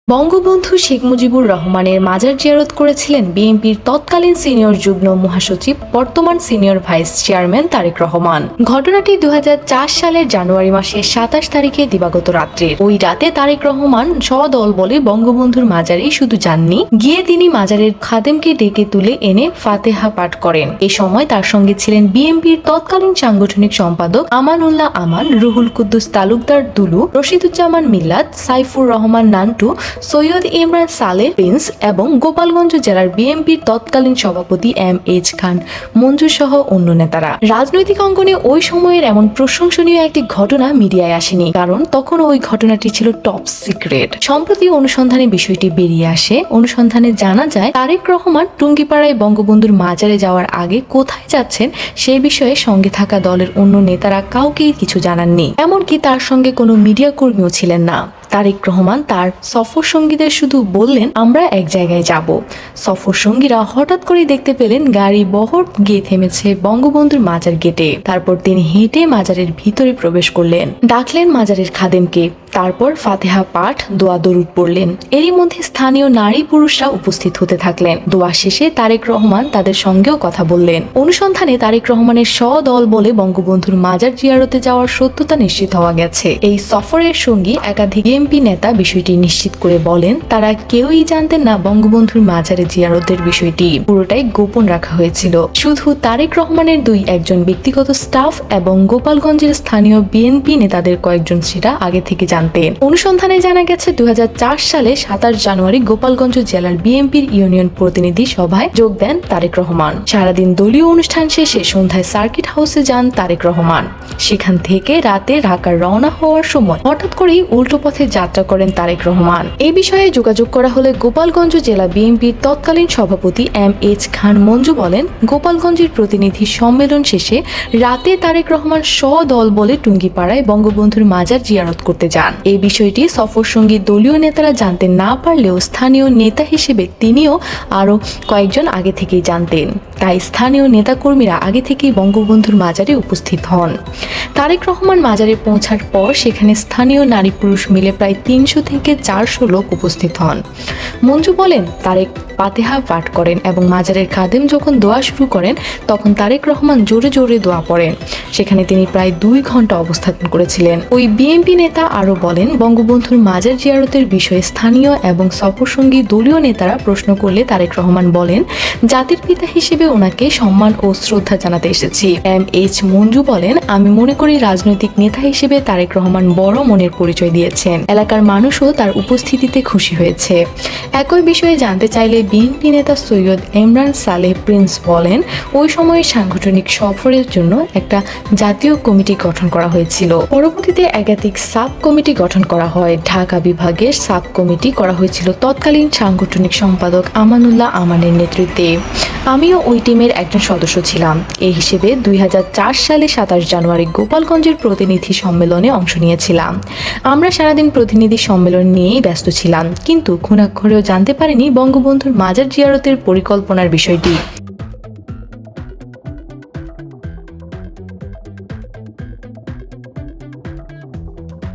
বঙ্গবন্ধু শেখ মুজিবুর রহমানের মাজার জিয়ারত করেছিলেন বিএনপির তৎকালীন সিনিয়র যুগ্ম মহাসচিব বর্তমান senior vice chairman Tarique Rahman. ঘটনাটি 2004 সালের জানুয়ারি মাসের 27 তারিখে দিবাগত রাত্রে। ওই রাতে তারেক রহমান সদল বলে বঙ্গবন্ধুর মাজারেই শুধু যাননি, গিয়ে তিনি মাজারের খাদেমকে ডেকে তুলে এনে ফাতেহা পাঠ করেন। এ সময় তার সঙ্গে ছিলেন বিএনপির তৎকালীন সাংগঠনিক সম্পাদক আমানুল্লাহ আমান, রুহুল কুদ্দুস তালুকদার দুলু, রশিদুজ্জামান মিল্লাত, সাইফুর রহমান নান্টু, সৈয়দ ইমরান সালেহ প্রিন্স এবং গোপালগঞ্জ জেলার বিএনপির তৎকালীন সভাপতি এম.এইচ খান মঞ্জু সহ অন্য নেতারা। রাজনৈতিক অঙ্গনে ওই সময়ের এমন প্রশংসনীয় একটি ঘটনা মিডিয়ায় আসেনি, কারণ তখন ওই ঘটনাটি ছিল টপ সিক্রেট। সম্প্রতি অনুসন্ধানে বিষয়টি বেরিয়ে আসে। অনুসন্ধানে জানা যায় তারেক রহমান টুঙ্গিপাড়ায় বঙ্গবন্ধুর মাজারে যাওয়ার আগে কোথায় যাচ্ছেন সে বিষয়ে সঙ্গে থাকা দলের অন্য নেতারা কাউকেই কিছু জানাননি, এমনকি তার সঙ্গে কোনো মিডিয়া কর্মীও ছিলেন না। তারেক রহমান তার সফর সঙ্গীদের শুধু বললেন আমরা এক জায়গায় যাব। সফর সঙ্গীরা হঠাৎ করে দেখতে পেলেন গাড়ি বহর গিয়ে থেমেছে বঙ্গবন্ধুর মাজার গেটে। তারপর তিনি হেঁটে মাজারের ভিতরে প্রবেশ করলেন, ডাকলেন মাজারের খাদেমকে, তারপর ফাতেহা পাঠ, দোয়া দরুদ পড়লেন। এরই মধ্যে স্থানীয় নারী পুরুষরা উপস্থিত হতে থাকলেন। দোয়া শেষে তারেক রহমান তাদের সঙ্গেও কথা বললেন। অনুসন্ধানে তারেক রহমানের সদল বলে বঙ্গবন্ধুর মাজার জিয়ারতে যাওয়ার সত্যতা নিশ্চিত হওয়া গেছে। এই সফরের সঙ্গী একাধিক বিএনপি নেতা বিষয়টি নিশ্চিত করে বলেন তারা কেউই জানতেন না বঙ্গবন্ধুর মাজারে জিয়ারতের বিষয়টি, পুরোটাই গোপন রাখা হয়েছিল। শুধু তারেক রহমানের একজন ব্যক্তিগত স্টাফ এবং গোপালগঞ্জের স্থানীয় বিএনপি নেতাদের কয়েকজন সেটা আগে থেকে জানতেন। অনুসন্ধানে জানা গেছে 2004 সালে 27 জানুয়ারি গোপালগঞ্জ জেলার বিএনপির ইউনিয়ন প্রতিনিধি সভায় যোগ দেন তারেক রহমান। সারাদিন দলীয় অনুষ্ঠান শেষে সন্ধ্যায় সার্কিট হাউসে যান তারেক রহমান। সেখান থেকে রাতে ঢাকার রওনা হওয়ার সময় হঠাৎ করেই উল্টো পথে যাত্রা করেন তারেক রহমান। এই বিষয়ে যোগাযোগ করা হলে গোপালগঞ্জ জেলা বিএনপির তৎকালীন সভাপতি এম.এইচ খান মঞ্জু বলেন গোপালগঞ্জের প্রতিনিধি সম্মেলন শেষে রাতে তারেক রহমান সদল বলে টুঙ্গিপাড়ায় বঙ্গবন্ধুর মাজার জিয়ারত করতে যান। এই বিষয়টি সফর সঙ্গী দলীয় নেতারা জানতে না পারলেও স্থানীয় নেতা হিসেবে তিনিও আরো কয়েকজন আগে থেকেই জানতেন। তাই স্থানীয় নেতাকর্মীরা আগে থেকেই বঙ্গবন্ধুর মাজারে উপস্থিত হন। তারেক রহমান মাজারে পৌঁছার পর সেখানে স্থানীয় নারী পুরুষ মিলে প্রায় 300 থেকে 400 লোক উপস্থিত হন। মঞ্জু বলেন তারেক ফাতেহা পাঠ করেন এবং মাজারের খাদেম যখন দোয়া শুরু করেন তখন তারেক রহমান জোরে জোরে দোয়া পড়েন। সেখানে তিনি প্রায় 2 ঘন্টা অবস্থান করেছিলেন। ওই বিএনপি নেতা আরো বলেন বঙ্গবন্ধুর মাজার জিয়ারতের বিষয়ে স্থানীয় এবং সফরসঙ্গী দলীয় নেতারা প্রশ্ন করলে তারেক রহমান বলেন জাতির পিতা হিসেবে ওনাকে সম্মান ও শ্রদ্ধা জানাতে এসেছি। এম.এইচ মঞ্জু বলেন আমি মনে করি রাজনৈতিক নেতা হিসেবে তারেক রহমান বড় মনের পরিচয় দিয়েছেন। এলাকার মানুষও তার উপস্থিতিতে খুশি হয়েছে। একই বিষয়ে জানতে চাইলে বিএনপি নেতা সৈয়দ ইমরান সালেহ প্রিন্স বলেন ওই সময়ে সাংগঠনিক সফরের জন্য একটা জাতীয় কমিটি গঠন করা হয়েছিল। পরবর্তীতে একাধিক সাব কমিটি গঠন করা হয়। ঢাকা বিভাগের সাব কমিটি করা হয়েছিল তৎকালীন সাংগঠনিক সম্পাদক আমানুল্লাহ আমানের নেতৃত্বে। আমিও ওই টিমের একজন সদস্য ছিলাম। এই হিসেবে 2004 সালে 27 জানুয়ারি গোপালগঞ্জের প্রতিনিধি সম্মেলনে অংশ নিয়েছিলাম। আমরা সারাদিন প্রতিনিধি সম্মেলন নিয়েই ব্যস্ত ছিলাম, কিন্তু ঘুণাক্ষরেও জানতে পারিনি বঙ্গবন্ধুর মাজার জিয়ারতের পরিকল্পনার বিষয়টি।